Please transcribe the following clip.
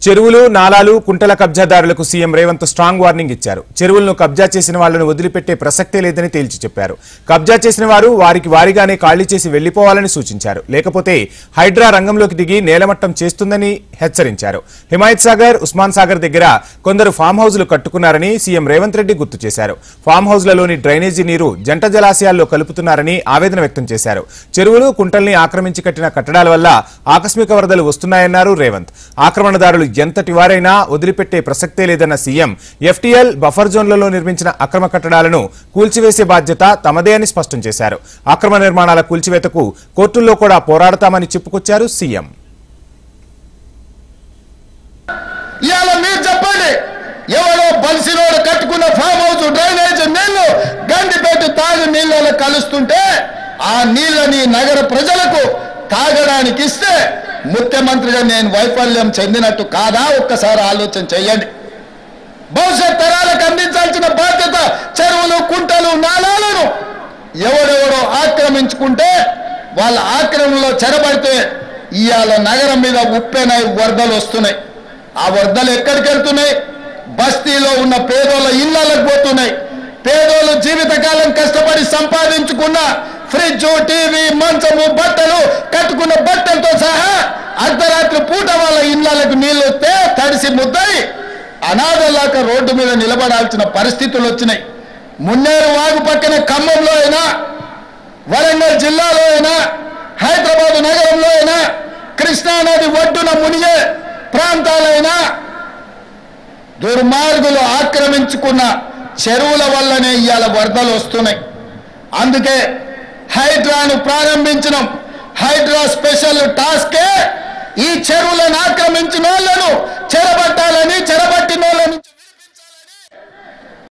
చెరువులు నాలాలు కుంటల కబ్జాదారులకు CM Revanth strong warning ఇచ్చారు. చెరువులను కబ్జా చేసిన వాళ్లను వదిలిపెట్టే ప్రసక్తే లేదని తేల్చి చెప్పారు. కబ్జా చేసిన వారు వారికి వారిగానే ఖాళీ చేసి వెళ్లిపోవాలని సూచించారు. లేకపోతే హైడ్రా రంగంలోకి దిగి నేలమట్టం చేస్తుందని హెచ్చరించారు. హిమాయత్ సాగర్, ఉస్మాన్ సాగర్ దగ్గర కొందరు ఫామ్ హౌజ్లు కట్టుకున్నారని సీఎం రేవంత్ రెడ్డి గుర్తు చేశారు. ఫామ్ హౌజ్లలోని డ్రైనేజీ నీరు జంట జలాశయాల్లో కలుపుతున్నారని ఆవేదన వ్యక్తం చేశారు. చెరువులు కుంటల్ని ఆక్రమించి కట్టిన కట్టడాల వల్ల ఆకస్మిక వరదలు వస్తున్నాయన్నారు రేవంత్. ఆక్రమణదారులు ఎంతటి వారైనా వదిలిపెట్టే ప్రసక్తే లేదన్న సీఎం ఎఫ్టీఎల్ బఫర్ జోన్లలో నిర్మించిన అక్రమ కట్టడాలను కూల్చివేసే బాధ్యత తమదే అని స్పష్టం చేశారు. అక్రమ నిర్మాణాల కూల్చివేతకు కోర్టుల్లో కూడా పోరాడతామని చెప్పుకొచ్చారు సీఎం. ఎవరో బలిసినోడు కట్టుకున్న ఫామ్ హౌస్ డ్రైనేజ్ నీళ్లు గండిపేట తాగు నీళ్ళలో కలుస్తుంటే ఆ నీళ్ళని నగర ప్రజలకు తాగడానికి ఇస్తే ముఖ్యమంత్రిగా నేను వైఫల్యం చెందినట్టు కాదా? ఒక్కసారి ఆలోచన చేయండి. భవిష్యత్ తరాలకు అందించాల్సిన బాధ్యత చెరువులు, కుంటలు, నాలాలను ఎవడెవడో ఆక్రమించుకుంటే వాళ్ళ ఆక్రమణలో చెరబడితే ఇవాళ నగరం మీద ఉప్పెనై వరదలు వస్తున్నాయి. ఆ వరదలు ఎక్కడికి వెళ్తున్నాయి? బస్తీలో ఉన్న పేదోళ్ళ ఇళ్లకు పోతున్నాయి. పేదోళ్ళు జీవితకాలం కష్టపడి సంపాదించుకున్న ఫ్రిడ్జ్, టీవీ, మంచము, బట్టలు, కట్టుకున్న బట్టలతో సహా అర్ధరాత్రి పూట వాళ్ళ ఇళ్లకు నీళ్లు వస్తే తడిసి ముద్దయి అనాథలాక రోడ్డు మీద నిలబడాల్సిన పరిస్థితులు వచ్చినాయి. మున్నేరు వాగు పక్కన ఖమ్మంలో అయినా, వరంగల్ జిల్లాలో అయినా, హైదరాబాద్ నగరంలో అయినా, కృష్ణానది ఒడ్డున మునిగే ప్రాంతాలైనా దుర్మార్గులు ఆక్రమించుకున్న చెరువుల వల్లనే ఇవాళ వరదలు వస్తున్నాయి. అందుకే హైడ్రాను ప్రారంభించడం. హైడ్రా స్పెషల్ టాస్కే ఈ చెరువులను ఆక్రమించిన వాళ్ళను